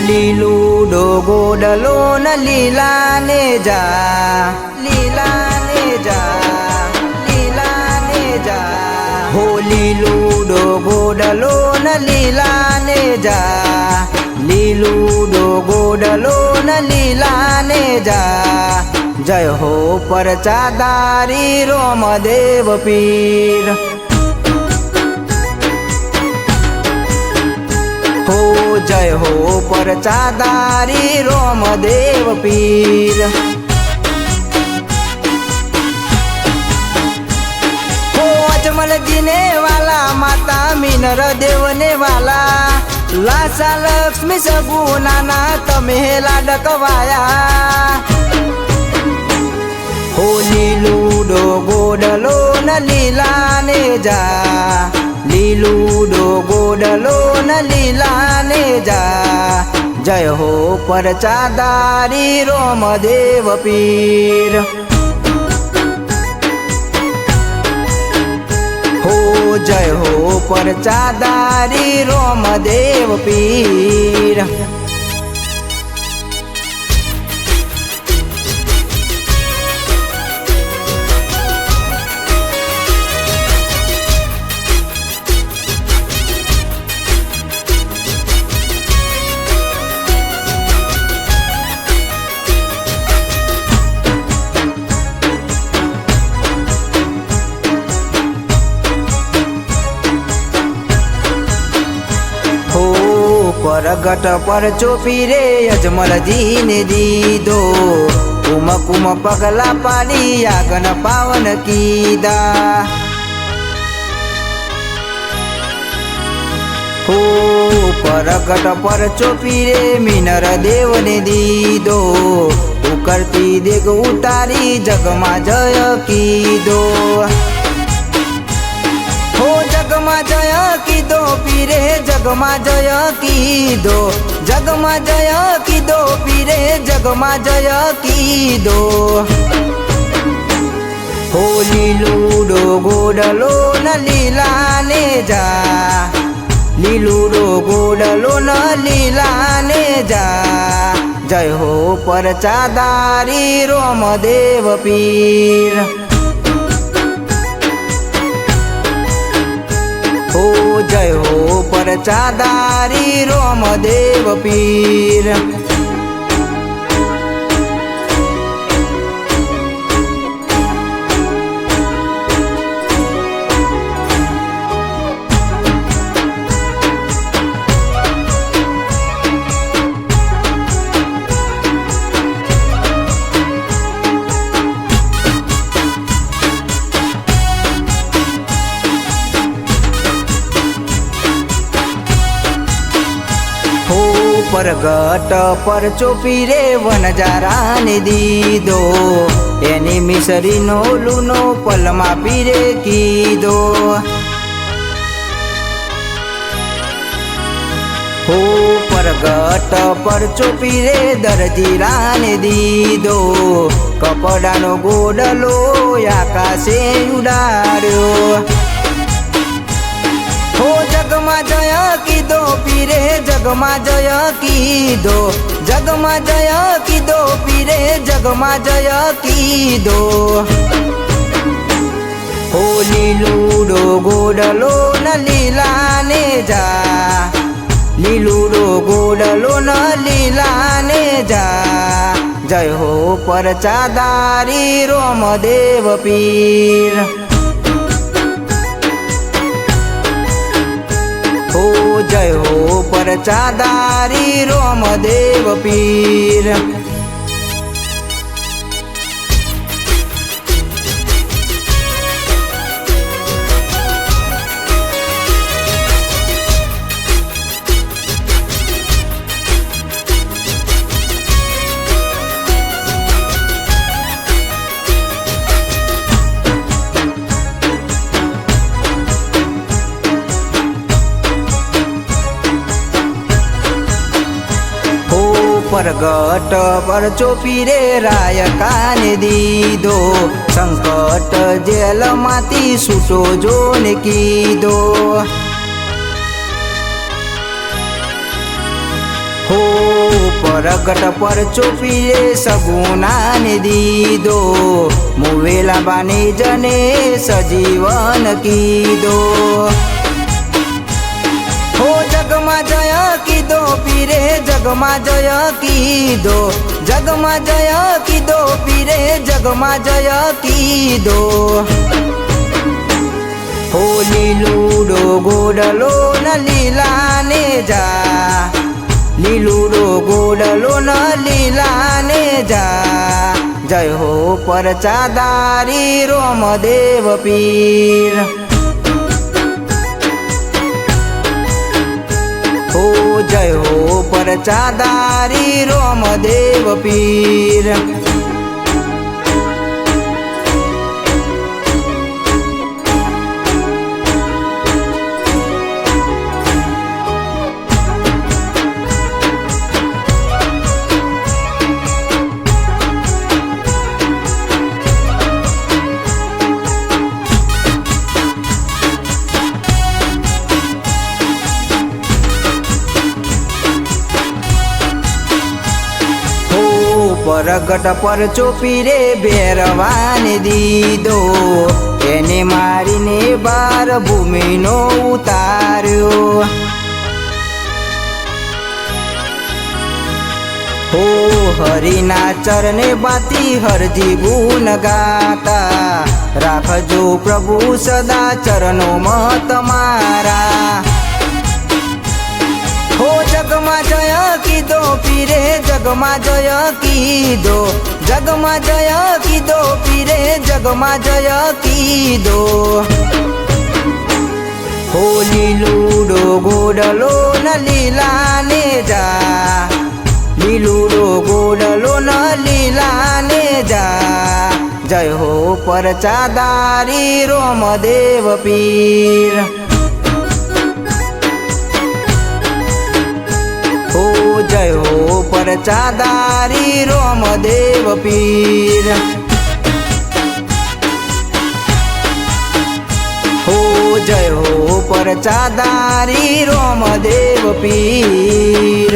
લીલુડો ગોડલો ન લીલાને જા, લીલાને જા, લીલાને જા. હો લીલુડો ગોડલો ન લીલાને જા, લીલુડો ગોડલો ન લીલાને જા. જય હો પરચાદારી રોમદેવ પીર. હો જય હો પરચાદારી રોમદેવ પીર. હો અજમલજી ને વાલા, માતા મીનર દેવ ને વાલા, લાસા લક્ષ્મી સગુનાના તમે લાડકવાયા. હો લીલુડો ગોડલો ન લીલાને જા, લીલુડો ગોડલો ન લીલાને જા. જય હો પરચાદારી રોમદેવ પીર. હો જય હો પરચાદારી રોમદેવ પીર. પરગટ પર ચોપી રે અજમલજી ને દીધો, કુમ કુમ પગલા પાડી આગન પાવન કીધા. હો પરગટ પર ચોપી રે મીનર દેવ ને દીધો, ઉકળતી દેગ ઉતારી જગમાં જય કીધો. હો જગમાં જય કીધો પીરે, જગમાં જય કીધો, જગમાં જય કીધો પીરે, જગમાં જય કીધો. હો લીલુડો ગોડલો ન લીલાને જા, લીલુડો ગોડલો ન લીલાને જા. જય હો પરચાદારી રોમદેવ પીર. હો જય હો પરચાદારી રોમદેવ પીર. પરગટ પર ચોપી રે વનજારાને દીધો, એની મિસરીનો લૂનો પલમાં પીરે કીધો. હો પરગટ પર ચોપી રે દરજીરાને દીધો, કપડાનો ગોડલો આકાશે ઉડાડ્યો. હો જગમાં જય કીધો પીરે, જગમાં જય કીધો, જગમાં જય કીધો પીરે, જગમાં જય કીધો. હો લીલુડો ગોડલો ન લીલાને જા, લીલુડો ગોડલો ન લીલાને જા. જય હો પરચાદારી રોમદેવ પીર. હો જય હો પરચાદારી રોમદેવ પીર. પરગટ પર ચોપી રે રાયકાને દીધો, સંકટ જેલમાંથી છૂટો જોને કીધો. હો प्रगट पर चोपीरे सगुनाने दीदो मुवेला बाने जने सजीवन कीदो हो जगमा जय कीदो पीरे जगमा जय कीदो जगमा जय कीदो पीरे जगमा जय कीदो हो लीलूडो गोडलो न लीलाने जा लीलूडो गोडलो न लीलाने जा जय हो परचादारी रोमदेव पीर हो जय हो परचादारी रोमदेव पीर प्रगट पर चोपीरे बेरवाने दीदो એને મારીને બાર ભૂમિનો ઉતાર્યો हो हरिना चरणे बाती हरजी गुण गाता राखजो प्रभु सदा चरणों में तमारा हो जगमा जय कीदो पीरे जगमा जय कीदो जगमा जय कीदो पीरे जगमा जय कीदो हो लीलूडो गोडलो न लीलाने जा लीलूडो गोडलो न लीलाने जा जय हो परचादारी रोमदेव पीर हो जय हो परचादारी रोमदेव पीर हो जय हो परचादारी रोमदेव पीर।